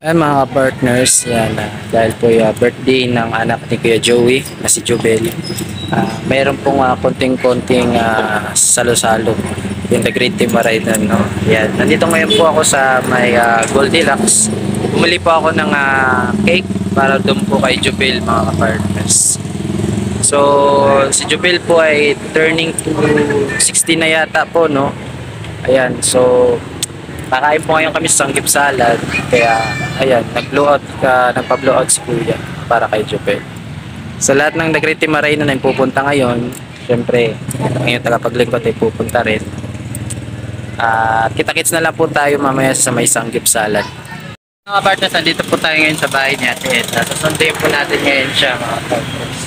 Ayan mga partners, yan, dahil po yung birthday ng anak ni Kuya Joey na si Jubel. Mayroon pong konting-konting salo-salo yung The Great Team Maraidan, no? Yan. Nandito ngayon po ako sa may Goldilocks. Bumili po ako ng cake para doon po kay Jubel mga partners. So, si Jubel po ay turning to 60 na yata po, no? Ayan, so kakain po ngayon kami sa sanggip salad. Kaya, ayan, nagpa-blow out si Kuya para kay Jubel. Sa lahat ng The Great Team Maraidan na pupunta ngayon, syempre, ngayon tagapaglingkod ay pupunta rin. Kita-kits na lang po tayo mamaya sa may sanggip salad. Mga partners, nandito po tayo ngayon sa bahay niya. Sasunduin po natin ngayon siya mga partners.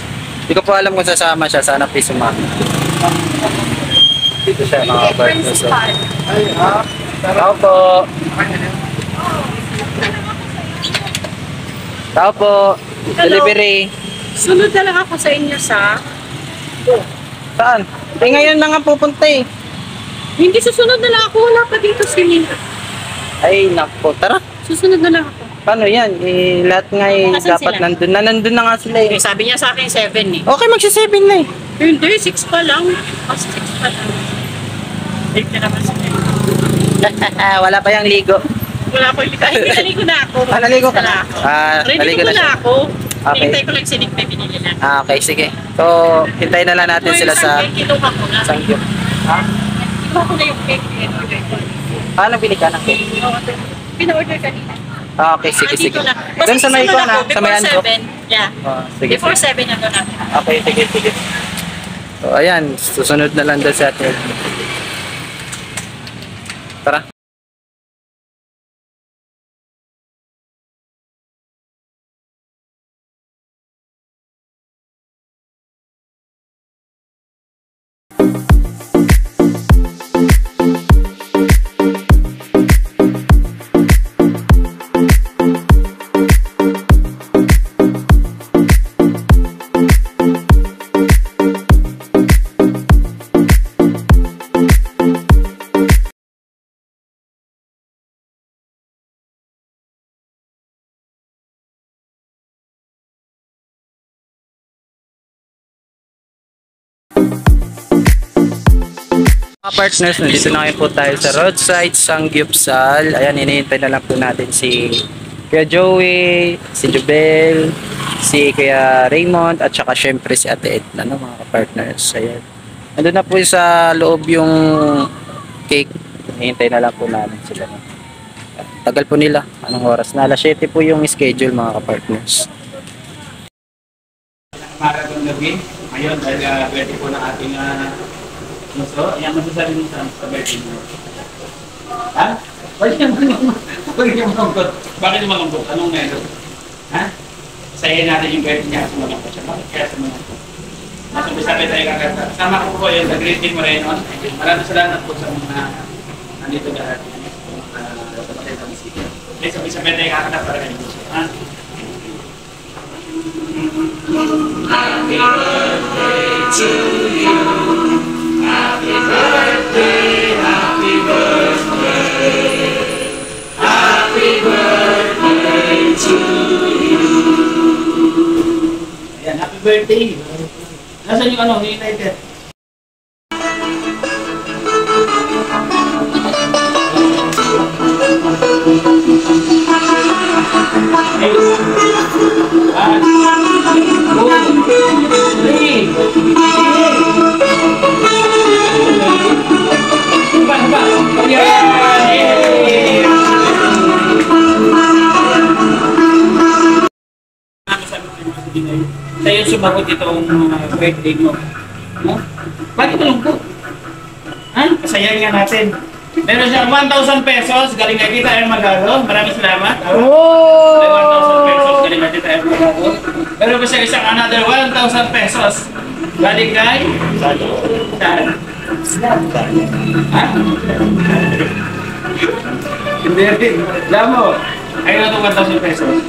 Hindi ko po alam kung sasama siya. Sana please sumama. Dito siya mga partners. Tao po. Tao po. Delivery. Sunod na lang ako sa inyo sa... Saan? Ngayon na nga pupunta eh. Hindi, susunod na lang ako. Wala pa dito si... Ay, naku. Tara. Susunod na lang ako. Paano yan? Lahat nga dapat sila? nandun na nga sila eh. Sabi niya sa akin 7 eh. Okay, magsi-7 na eh. Hindi, 6 pa lang. Mas 6 pa lang. 8 na naman sila. Wala pa yung ligo. Wala pa yung hindi naligo na ako. Naligo ka na? Naligo na na ako. Okay. Hintay ko lang sinig na binili na. Okay, sige. So, hintayin na lang natin sila sa Kinuha ko na. sanggip. Kinuha ko na yung cake. Paano bili ka ng cake? Pina-order kanina. Okay, sige, sige. Doon Doon sa may iko na, sa may andro. Yeah. Sige, Before sige. 7 nandun na. Okay, sige, sige. So, ayan. Susunod na lang doon sa atin. Tara. Mga partners, nandito na ngayon po tayo sa roadside Sanggupsal. Ayan, hinihintay na lang po natin si Kuya Joey, si Jubel, si Kuya Raymond, at saka syempre si Ate Edna, no, mga partners. Ayan. Nandun na po sa loob yung cake. Hinihintay na lang po natin sila. Tagal po nila. Anong oras na? Alas 7 po yung schedule mga partners. Maraming gabi. Ngayon, dahil birthday po ng ating muso. Ayan, masasabi mo sa birthday mo. Ha? Bakit yung malungkot? Bakit yung malungkot? Anong meron? Ha? Sayahin natin yung birthday niya sa malungkot siya. Bakit kaya sa malungkot? Masabi tayo kakanta. Sama ko po yun, The Great Team Maraidan. Maraming salamat po sa mga nandito lahat. Okay, sabi tayo kakanta para kayo. Ha? Happy birthday to you. Happy birthday, happy birthday. Happy birthday to you. Ayan, happy birthday. Nasaan yung United? Sa'yo sumagot itong birthday mo. No? Bakit malungkot? Ha? Kasayahin nga natin. Meron siyang 1,000 pesos. Galing kay Tita Erma Galo. Maraming salamat. Oh! 1,000 pesos. Galing kay Tita Erma Galo. Meron pa siya isang another 1,000 pesos. Galing kay? Saan? Ha? Hindi rin. Alam mo, ayun na itong 1,000 pesos.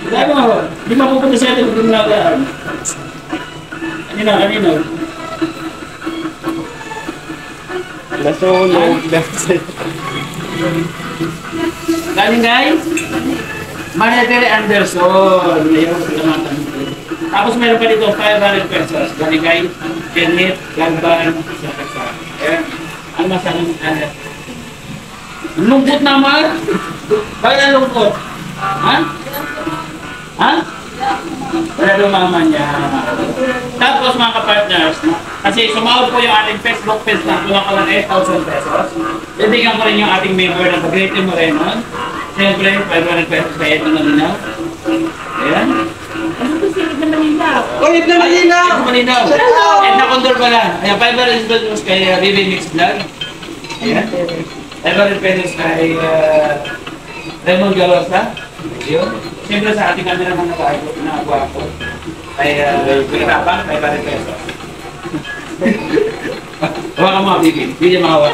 Alam mo, di mapupunta sa atin kung nagaan. Kanina. Nasunog. Galing guys? Manatiri Anderson. Ngayon, salamatan ko. Tapos meron pa dito 500 pesos. Galing kay Kenneth Galban sa Pesa. Ayan. Ang masakang alat. Lungkot naman. Bakit ang lungkot? Ha? Ha? Wala daw mama niya. Tapos mga kapartners, kasi sumahod po yung ating Facebook page na kulang ko lang 8,000 pesos. Bibigyan ko rin yung ating member ng Tagrete Moreno. Siyempre, 500 pesos kaya ito na ninaw. Ayan. Ano to silid na Manila? Oh, ito na malinaw! Ito malinaw! Ito na condor pala. Ayan, 500 pesos kay Vivi Mix Vlog. Ayan. 500 pesos kay Raymond Galosa. Yun. Siyempre sa ating camera mga nakakuha ko. Kay Pinapang, 500 pesos. Hawa ka mga Vivi. Hindi niya makawa.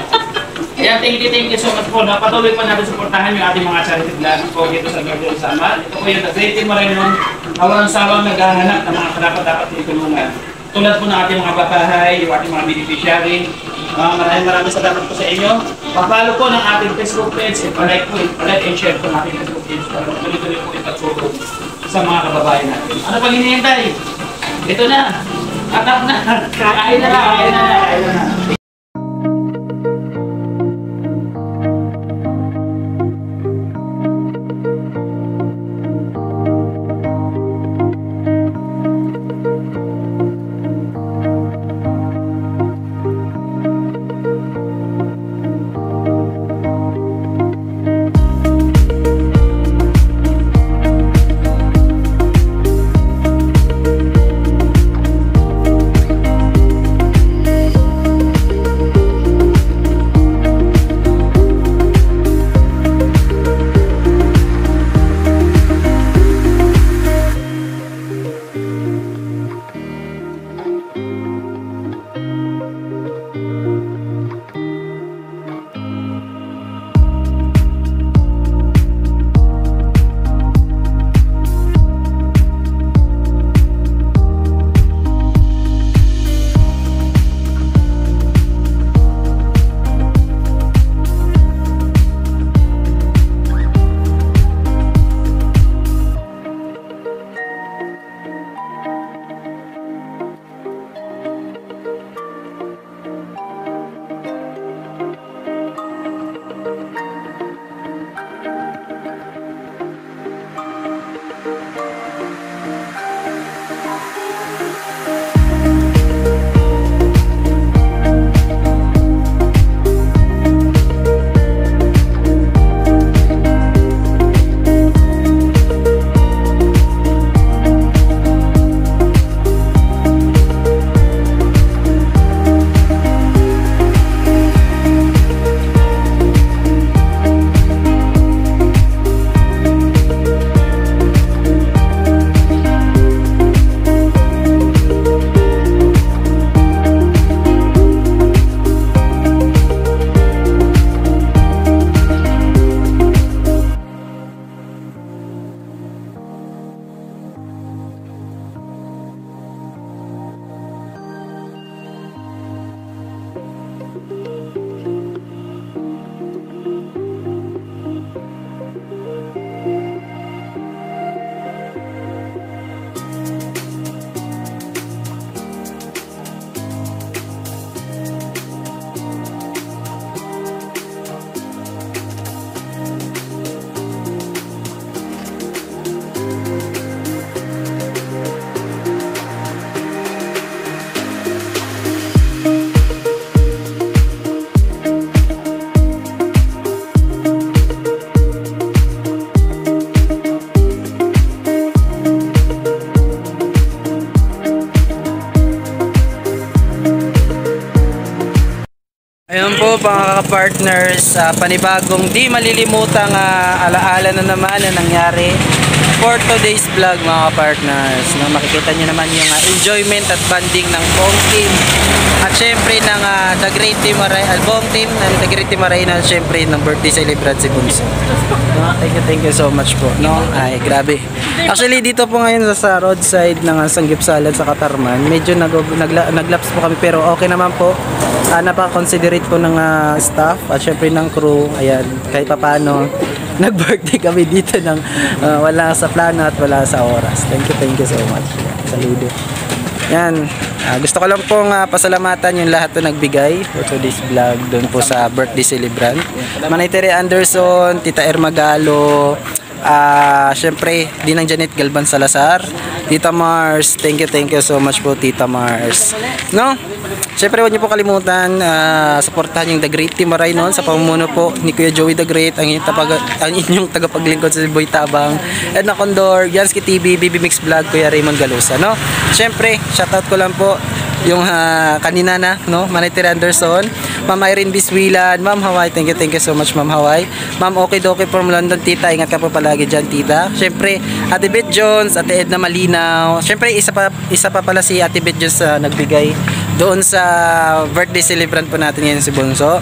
Ayan, thank you so much po. Patuloy pa natin suportahan yung ating mga charity vlog po dito sa Gardel Samal. Ito po yung Tagrete Moreno na walang sawang naghahanap ng mga dapat itulungan. Tulad po ng ating mga babahay, yung ating mga beneficiary. Maraming salamat po sa inyo. Pa-follow po ng ating Facebook page, pa-like and share po ng ating Facebook page para tuloy-tuloy po ipagtulong sa mga kababayan natin. Ano pang hinihintay? Ito na! Atap na! Kain na! Ayun po mga ka-partners, panibagong di malilimutang alaala na naman na nangyari for today's vlog mga ka-partners. Makikita nyo naman yung enjoyment at banding ng buong team at syempre ng Tagrete Moreno, buong team ng Tagrete Moreno at syempre ng birthday celebrant si Bunso. Thank you so much po. No? Ay, grabe. Actually dito po ngayon sa roadside ng Sanggipsalan sa Katarman, medyo naglaps po kami pero okay naman po. Napaka-considerate po ng staff at syempre ng crew. Ayan, kahit papaano nag-birthday kami dito ng wala sa plano at wala sa oras. Thank you so much. Saludo. Yan. Gusto ko lang pong pasalamatan yung lahat na nagbigay to this vlog doon po sa birthday celebrant. Manay Tere Anderson, Tita Ermagalo, syempre, Dinang Janet Galban Salazar, Tita Mars, thank you so much po Tita Mars. No? Syempre, huwag niyo po kalimutan, supportahan yung The Great Team Maray noon sa pamumuno po ni Kuya Joey The Great, ang inyong tagapaglingkod sa Boy Tabang, Edna Condor, Yansky TV, BB Mix Vlog, Kuya Raymond Galusa, no? Syempre, shoutout ko lang po yung kanina na, no? Manay Tere Anderson, Ma'am Irene Biswilan, Ma'am Hawaii, thank you so much Ma'am Hawaii. Ma'am Okay Doke from London, Tita, ingat ka po palagi dyan, Tita. Syempre, Ate Beth Jones, Ate Edna Malinaw. Syempre, isa pa pala si Ate Beth Jones nagbigay doon sa birthday celebrant po natin ngayon si Bunso.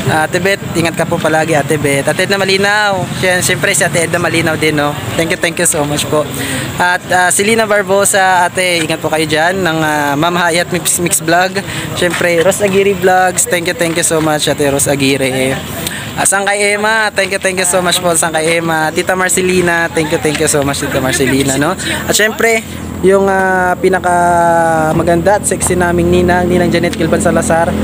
Ate Beth, ingat ka po palagi Ate Beth. Ate Edna Malinaw, syempre si Ate Edna Malinaw din, no? Thank you so much po. At si Lina Barbosa, ate, ingat po kayo dyan ng Ma'am Hayat Mix Vlog. Syempre, Ros Aguirre Vlogs, thank you so much Ate Ros Aguirre. Sangkay Emma, thank you so much po Sangkay Emma. Tita Marcelina, thank you so much Tita Marcelina, no? At syempre, yung pinaka maganda at sexy naming Ninang Janet Galban Salazar.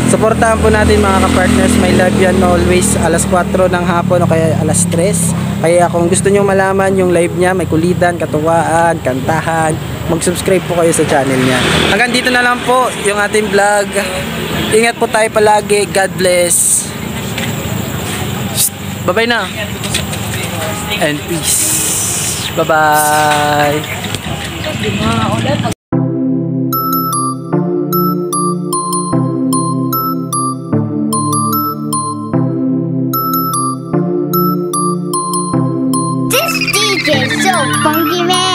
Suportahan po natin mga ka-partners, may live yan always alas 4 ng hapon o kaya alas 3. Kaya kung gusto nyo malaman yung live niya, may kulitan, katuwaan, kantahan, mag-subscribe po kayo sa channel niya. Hanggang dito na lang po yung ating vlog. Ingat po tayo palagi. God bless. Bye-bye na. And peace. Bye-bye. This DJ is so funky, man.